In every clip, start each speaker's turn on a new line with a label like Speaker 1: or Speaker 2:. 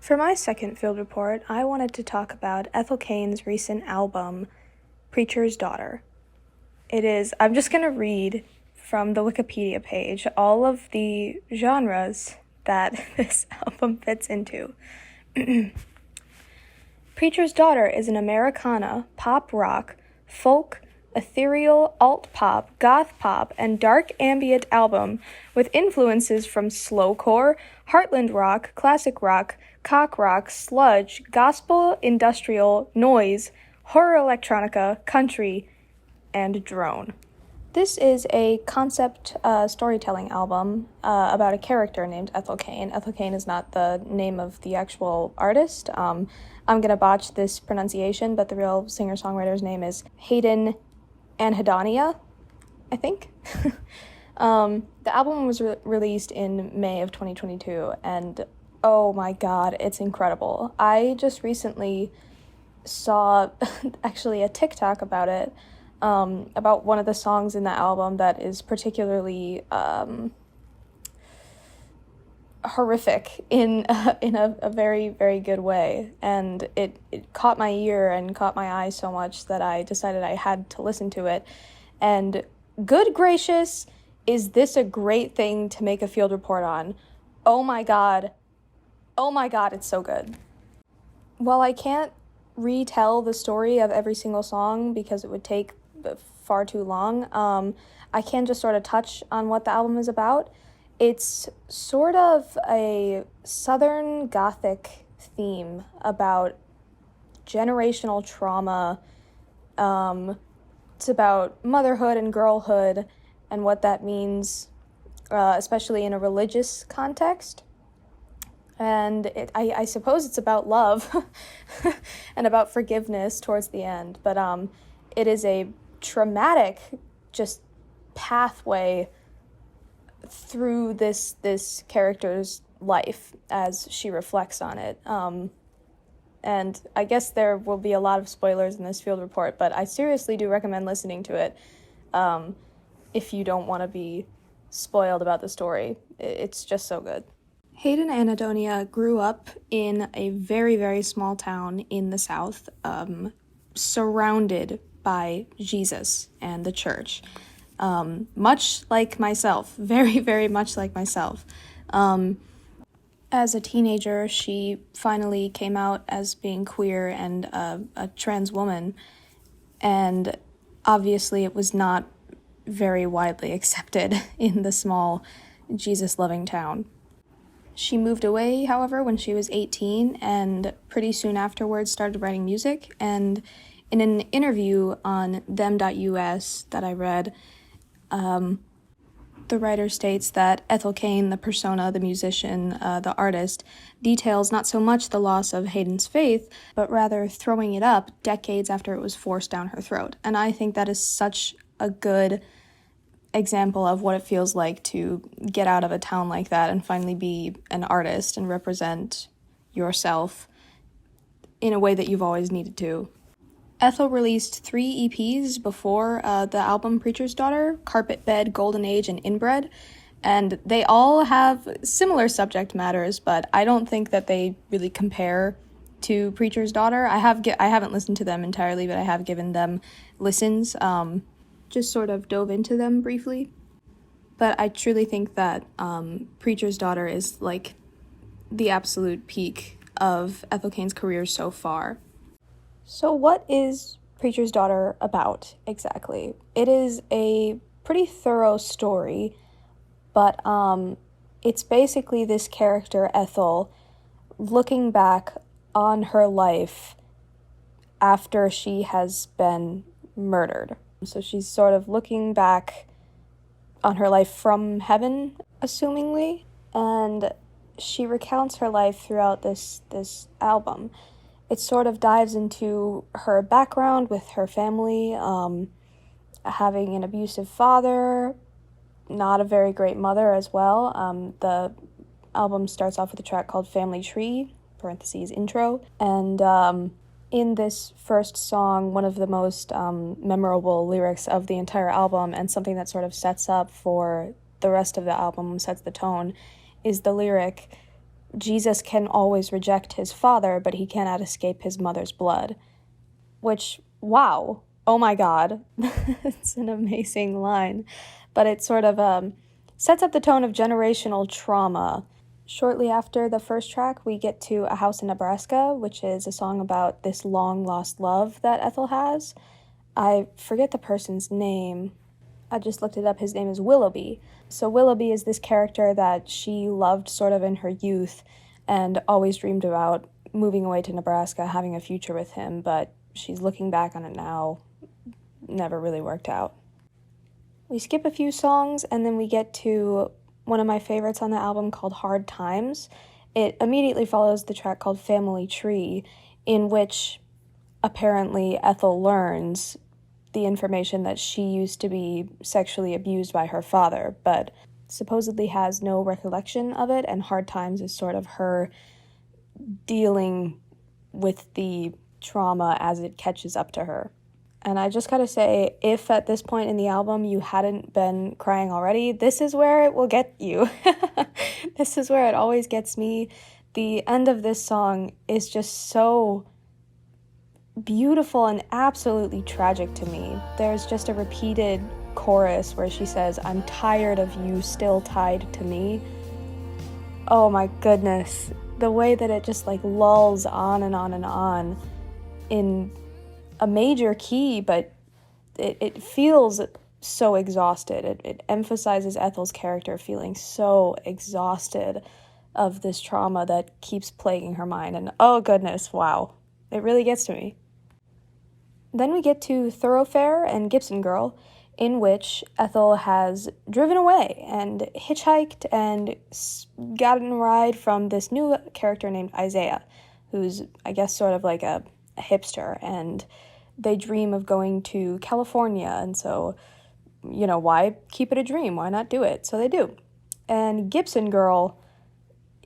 Speaker 1: For my second field report, I wanted to talk about Ethel Cain's recent album, Preacher's Daughter. I'm just going to read from the Wikipedia page all of the genres that this album fits into. Preacher's Daughter is an Americana, pop rock, folk, ethereal, alt-pop, goth pop, and dark ambient album with influences from slowcore, heartland rock, classic rock, cock rock, sludge, gospel, industrial, noise, horror electronica, country, and drone. This is a concept storytelling album about a character named Ethel Cain. Ethel Cain is not the name of the actual artist. I'm going to botch this pronunciation, but the real singer-songwriter's name is Hayden Anhedonia, I think. The album was released in May of 2022, and oh my god, it's incredible. I just recently saw actually a TikTok about it, about one of the songs in the album that is particularly horrific in a very, very good way, and it caught my ear and caught my eye so much that I decided I had to listen to it. And good gracious, is this a great thing to make a field report on? Oh my god, it's so good. While I can't retell the story of every single song because it would take far too long, I can just sort of touch on what the album is about. It's sort of a Southern Gothic theme about generational trauma. It's about motherhood and girlhood and what that means, especially in a religious context. And I suppose it's about love and about forgiveness towards the end. But it is a traumatic just pathway through this character's life as she reflects on it. And I guess there will be a lot of spoilers in this field report, but I seriously do recommend listening to it if you don't want to be spoiled about the story. It's just so good. Hayden Anhedonia grew up in a very, very small town in the South, surrounded by Jesus and the church. Much like myself, very, very much like myself. As a teenager, she finally came out as being queer and a trans woman, and obviously it was not very widely accepted in the small, Jesus-loving town. She moved away, however, when she was 18, and pretty soon afterwards started writing music, and in an interview on them.us that I read, the writer states that Ethel Cain, the persona, the musician, the artist, details not so much the loss of Hayden's faith, but rather throwing it up decades after it was forced down her throat. And I think that is such a good example of what it feels like to get out of a town like that and finally be an artist and represent yourself in a way that you've always needed to. Ethel released 3 EPs before the album Preacher's Daughter: Carpet Bed, Golden Age, and Inbred, and they all have similar subject matters, but I don't think that they really compare to Preacher's Daughter. I haven't listened to them entirely, but I have given them listens, just sort of dove into them briefly. But I truly think that Preacher's Daughter is like the absolute peak of Ethel Cain's career so far. So what is Preacher's Daughter about exactly? It is a pretty thorough story, but it's basically this character, Ethel, looking back on her life after she has been murdered. So she's sort of looking back on her life from heaven, assumingly, and she recounts her life throughout this album. It sort of dives into her background with her family, having an abusive father, not a very great mother as well. The album starts off with a track called Family Tree, parentheses, intro, and in this first song, one of the most memorable lyrics of the entire album, and something that sort of sets up for the rest of the album, sets the tone, is the lyric, Jesus can always reject his father, but he cannot escape his mother's blood. Which, wow, oh my God, it's an amazing line. But it sort of sets up the tone of generational trauma. Shortly after the first track, we get to A House in Nebraska, which is a song about this long-lost love that Ethel has. I forget the person's name. I just looked it up. His name is Willoughby. So Willoughby is this character that she loved sort of in her youth and always dreamed about moving away to Nebraska, having a future with him, but she's looking back on it now. Never really worked out. We skip a few songs and then we get to one of my favorites on the album called Hard Times. It immediately follows the track called Family Tree, in which apparently Ethel learns the information that she used to be sexually abused by her father, but supposedly has no recollection of it, and Hard Times is sort of her dealing with the trauma as it catches up to her. And I just gotta say, if at this point in the album you hadn't been crying already, this is where it will get you. This is where it always gets me. The end of this song is just so beautiful and absolutely tragic to me. There's just a repeated chorus where she says, "I'm tired of you still tied to me." Oh my goodness. The way that it just like lulls on and on and on in a major key, but it feels so exhausted. It emphasizes Ethel's character feeling so exhausted of this trauma that keeps plaguing her mind. And oh goodness, wow. It really gets to me. Then we get to Thoroughfare and Gibson Girl, in which Ethel has driven away and hitchhiked and gotten a ride from this new character named Isaiah, who's, I guess, sort of like a hipster, and they dream of going to California, and so, why keep it a dream? Why not do it? So they do. And Gibson Girl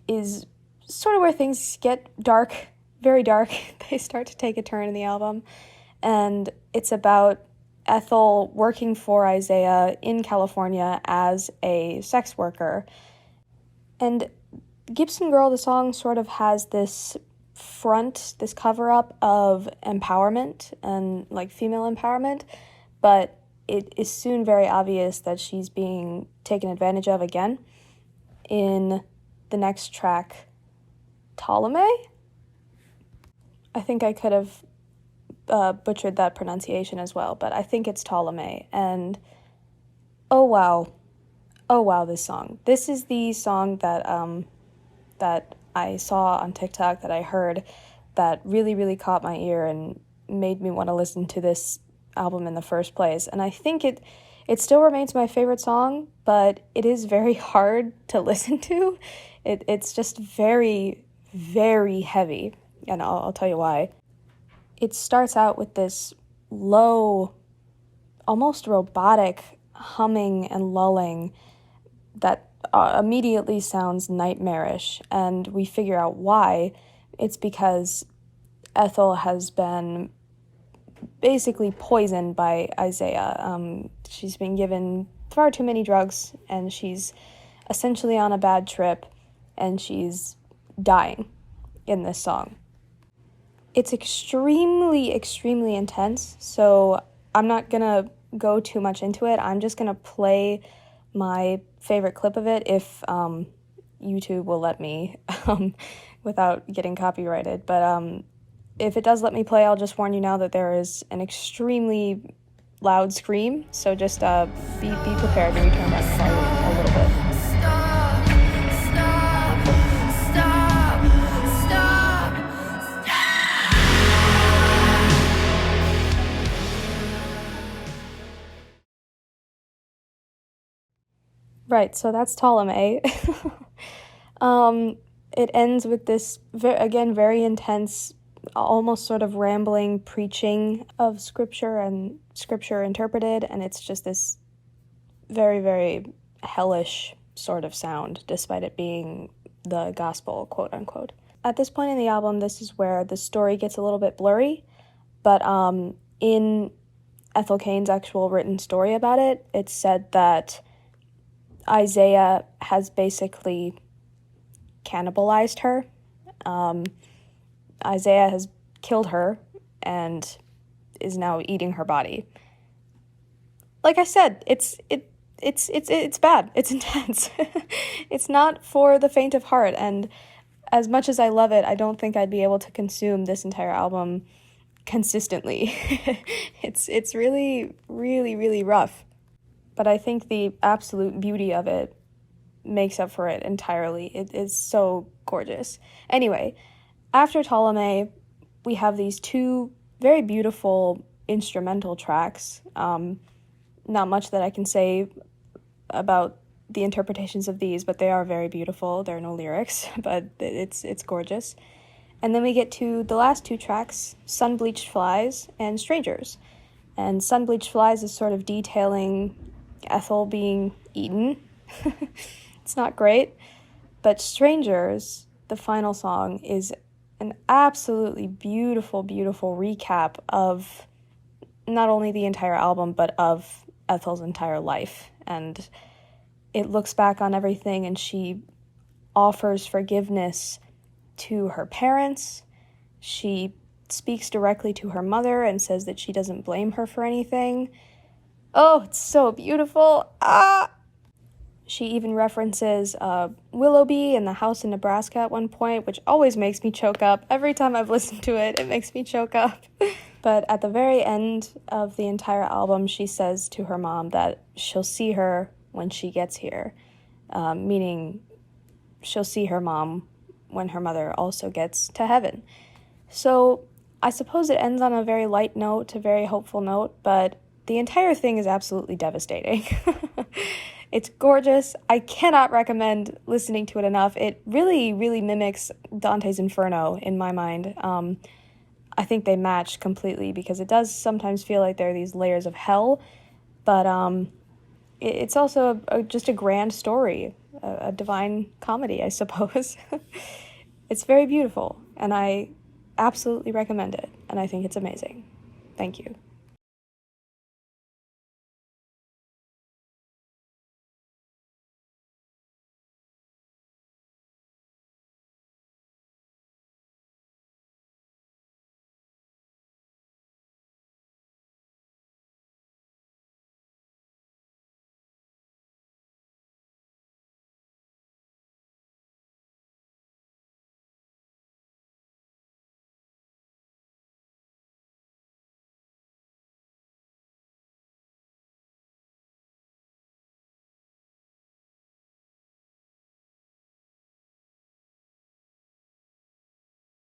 Speaker 1: is sort of where things get dark, very dark. They start to take a turn in the album, and it's about Ethel working for Isaiah in California as a sex worker. And Gibson Girl, the song, sort of has this this cover-up of empowerment and like female empowerment, but it is soon very obvious that she's being taken advantage of again. In the next track, Ptolemy? I think I could have butchered that pronunciation as well, but I think it's Ptolemy, and oh wow, this song. This is the song that I saw on TikTok, that I heard, that really, really caught my ear and made me want to listen to this album in the first place. And I think it still remains my favorite song, but it is very hard to listen to. It's just very, very heavy, and I'll tell you why. It starts out with this low, almost robotic humming and lulling that immediately sounds nightmarish, and we figure out why. It's because Ethel has been basically poisoned by Isaiah. She's been given far too many drugs, and she's essentially on a bad trip, and she's dying in this song. It's extremely, extremely intense, so I'm not gonna go too much into it. I'm just gonna play my favorite clip of it if YouTube will let me without getting copyrighted. But if it does let me play, I'll just warn you now that there is an extremely loud scream, so just be prepared when we turn down the volume a little bit. Right, so that's Ptolemy. It ends with this, again, very intense, almost sort of rambling preaching of scripture and scripture interpreted, and it's just this very, very hellish sort of sound, despite it being the gospel, quote unquote. At this point in the album, this is where the story gets a little bit blurry, but in Ethel Cain's actual written story about it, it's said that Isaiah has basically cannibalized her. Isaiah has killed her and is now eating her body. Like I said, it's bad. It's intense. It's not for the faint of heart, and as much as I love it, I don't think I'd be able to consume this entire album consistently. It's really, really, really rough. But I think the absolute beauty of it makes up for it entirely. It is so gorgeous. Anyway, after Ptolemy, we have these two very beautiful instrumental tracks. Not much that I can say about the interpretations of these, but they are very beautiful. There are no lyrics, but it's gorgeous. And then we get to the last two tracks, Sun-Bleached Flies and Strangers. And Sun-Bleached Flies is sort of detailing Ethel being eaten. It's not great. But Strangers, the final song, is an absolutely beautiful, beautiful recap of not only the entire album, but of Ethel's entire life. And it looks back on everything, and she offers forgiveness to her parents. She speaks directly to her mother and says that she doesn't blame her for anything. Oh, it's so beautiful. She even references Willoughby and the house in Nebraska at one point, which always makes me choke up. Every time I've listened to it, it makes me choke up. But at the very end of the entire album, she says to her mom that she'll see her when she gets here, meaning she'll see her mom when her mother also gets to heaven. So I suppose it ends on a very light note, a very hopeful note, but the entire thing is absolutely devastating. It's gorgeous. I cannot recommend listening to it enough. It really, really mimics Dante's Inferno in my mind. I think they match completely because it does sometimes feel like there are these layers of hell, but it's also just a grand story, a divine comedy, I suppose. It's very beautiful, and I absolutely recommend it, and I think it's amazing. Thank you.